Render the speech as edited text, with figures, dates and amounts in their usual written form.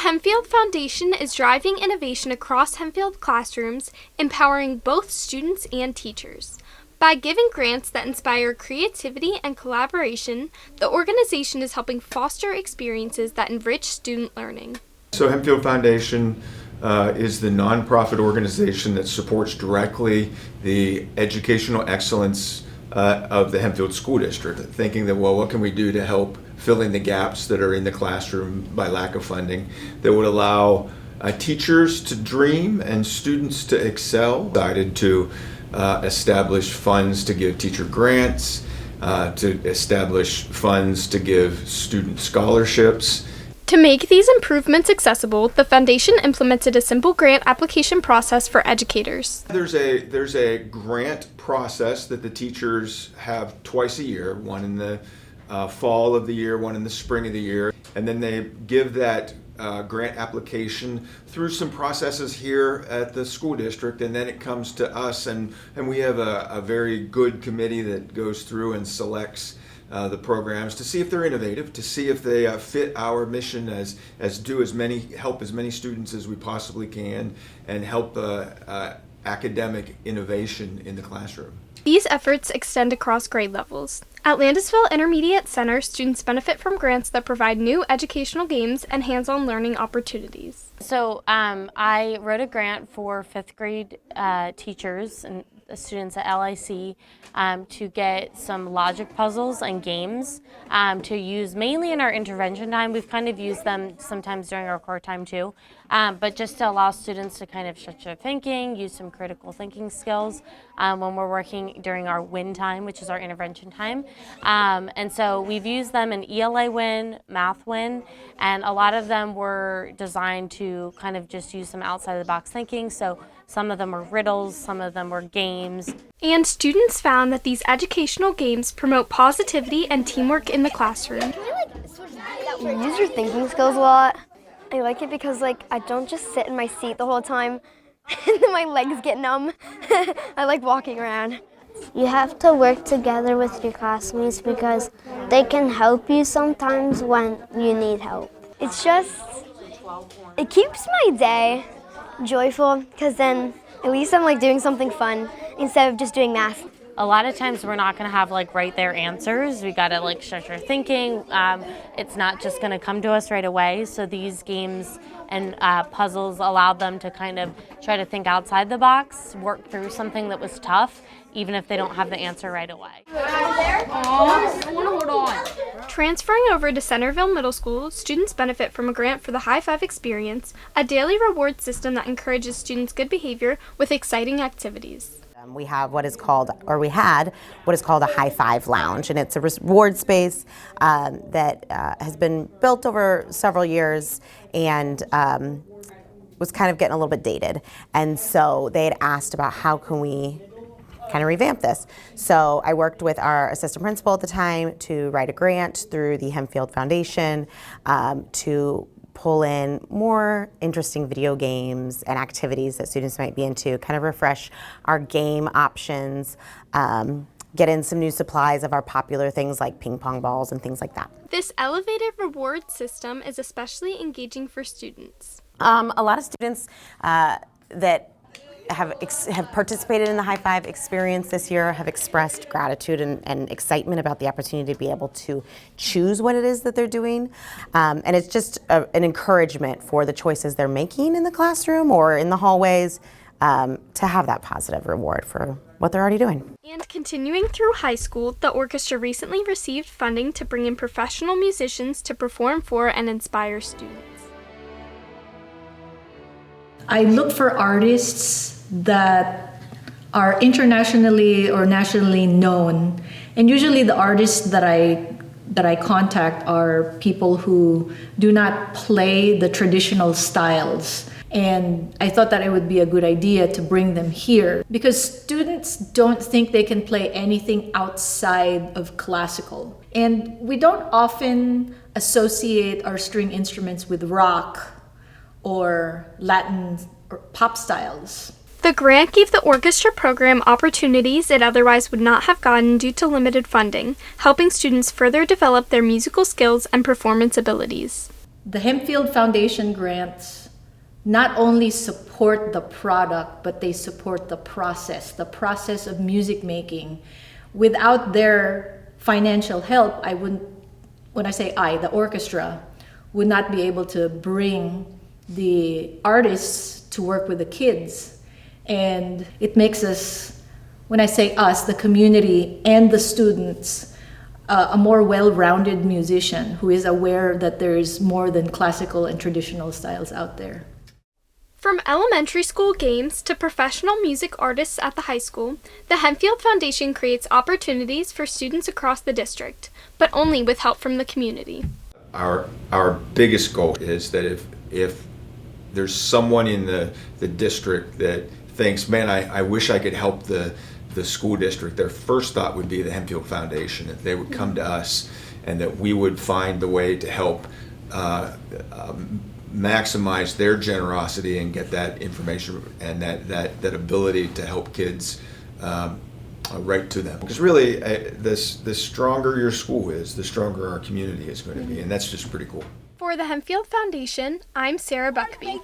Hempfield Foundation is driving innovation across Hempfield classrooms, empowering both students and teachers. By giving grants that inspire creativity and collaboration, the organization is helping foster experiences that enrich student learning. So Hempfield Foundation is the nonprofit organization that supports directly the educational excellence of the Hempfield School District, thinking that, well, what can we do to help fill in the gaps that are in the classroom by lack of funding that would allow teachers to dream and students to excel. Decided to establish funds to give teacher grants, to establish funds to give student scholarships. To make these improvements accessible, the foundation implemented a simple grant application process for educators. There's a grant process that the teachers have twice a year, one in the fall of the year, one in the spring of the year, and then they give that grant application through some processes here at the school district, and then it comes to us, and we have a very good committee that goes through and selects the programs to see if they're innovative, to see if they fit our mission as help as many students as we possibly can, and help academic innovation in the classroom. These efforts extend across grade levels. At Landisville Intermediate Center, students benefit from grants that provide new educational games and hands-on learning opportunities. So I wrote a grant for fifth grade teachers and students at LIC to get some logic puzzles and games to use mainly in our intervention time. We've kind of used them sometimes during our core time too, but just to allow students to kind of stretch their thinking, use some critical thinking skills when we're working during our WIN time, which is our intervention time. And so we've used them in ELA WIN, Math WIN, and a lot of them were designed to kind of just use some outside of the box thinking. So some of them were riddles, some of them were games. And students found that these educational games promote positivity and teamwork in the classroom. You use your thinking skills a lot. I like it because I don't just sit in my seat the whole time and then my legs get numb. I like walking around. You have to work together with your classmates because they can help you sometimes when you need help. It keeps my day joyful because then at least I'm doing something fun instead of just doing math. A lot of times we're not going to have right there answers. We got to stretch our thinking. It's not just going to come to us right away. So these games and puzzles allowed them to kind of try to think outside the box, work through something that was tough, even if they don't have the answer right away. Transferring over to Centerville Middle School, students benefit from a grant for the High Five Experience, a daily reward system that encourages students' good behavior with exciting activities. We have we had what is called a High Five Lounge, and it's a reward space that has been built over several years and was kind of getting a little bit dated. And so they had asked about how can we kind of revamp this. So I worked with our assistant principal at the time to write a grant through the Hempfield Foundation to pull in more interesting video games and activities that students might be into, kind of refresh our game options, get in some new supplies of our popular things like ping pong balls and things like that. This elevated reward system is especially engaging for students. A lot of students that have participated in the High Five Experience this year have expressed gratitude and excitement about the opportunity to be able to choose what it is that they're doing. And it's just an encouragement for the choices they're making in the classroom or in the hallways to have that positive reward for what they're already doing. And continuing through high school, the orchestra recently received funding to bring in professional musicians to perform for and inspire students. I look for artists that are internationally or nationally known, and usually the artists that I contact are people who do not play the traditional styles. And I thought that it would be a good idea to bring them here because students don't think they can play anything outside of classical. And we don't often associate our string instruments with rock or Latin or pop styles. The grant gave the orchestra program opportunities it otherwise would not have gotten due to limited funding, helping students further develop their musical skills and performance abilities. the Hempfield Foundation grants not only support the product, but they support the process of music making. Without their financial help, I wouldn't, when I say I, the orchestra, would not be able to bring the artists to work with the kids. And it makes us, when I say us, the community and the students, a more well-rounded musician who is aware that there is more than classical and traditional styles out there. From elementary school games to professional music artists at the high school, the Hempfield Foundation creates opportunities for students across the district, but only with help from the community. Our biggest goal is that if there's someone in the district that thinks, man, I wish I could help the school district, their first thought would be the Hempfield Foundation, that they would come to us and that we would find the way to help maximize their generosity and get that information and that ability to help kids right to them. Because really, the stronger your school is, the stronger our community is going to be, and that's just pretty cool. For the Hempfield Foundation, I'm Sarah Buckbee.